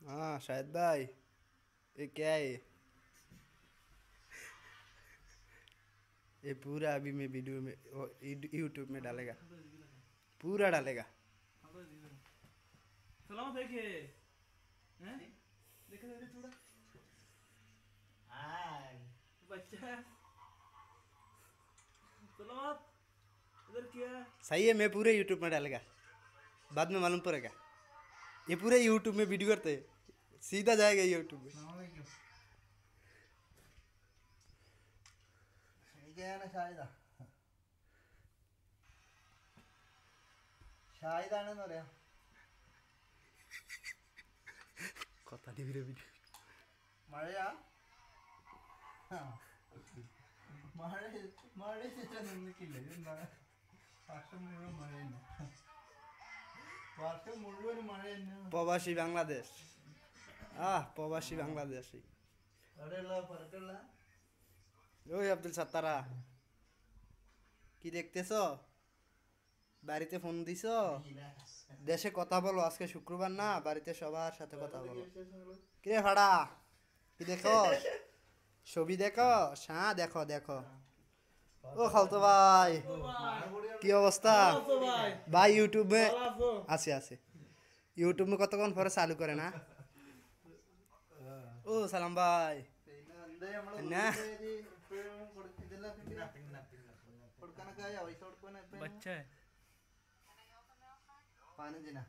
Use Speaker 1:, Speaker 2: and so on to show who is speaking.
Speaker 1: हाँ शायद भाई, ये क्या है ये पूरा अभी मैं वीडियो में यूट्यूब में डालेगा, पूरा डालेगा।
Speaker 2: सलाम देखे हैं, देखा देखा थोड़ा
Speaker 3: हाय
Speaker 2: बच्चा सलाम इधर क्या
Speaker 1: सही है, मैं पूरे यूट्यूब में डालेगा, बाद में मालूम पड़ेगा। ये पूरे यूट्यूब में वीडियो करते हैं, सीधा जाएगा यूट्यूब में।
Speaker 3: अस्सलामुअलैकुम। क्या है ना शाहिदा, ഷാഹിദാണെന്ന് പറയാം.
Speaker 1: কথা টিভির ভিডিও
Speaker 3: മഴയാ? ആ. മഴ മഴ ചേച്ചാ നിന്നിക്കില്ല. ഇതെന്താ വർഷം മുഴുവൻ മഴ തന്നെ, വർഷം മുഴുവൻ മഴ തന്നെ.
Speaker 1: প্রবাসী বাংলাদেশ, প্রবাসী বাংলাদেশি।
Speaker 3: അവിടെയുള്ള പുറത്തുള്ള
Speaker 1: ওই আব্দুল সাত্তারা, কি দেখতেছো? বাড়িতে ফোন দিছো? দেশে কথা বলো, আজকে শুক্রবার না, বাড়িতে সবার সাথে কথা বলো। কিরে ভাড়া, কি দেখো? ছবি দেখো? হ্যাঁ দেখো দেখো। ও খালতো ভাই, কি অবস্থা ভাই? ইউটিউবে আছে আছে, ইউটিউবে কতক্ষণ পরে চালু করে না? ও সালাম ভাই। എന്നാ
Speaker 3: കൊടുക്കാനൊക്കെ ആയോ? പൈസ കൊടുക്കാനോ?
Speaker 2: बच्चा है
Speaker 3: 15.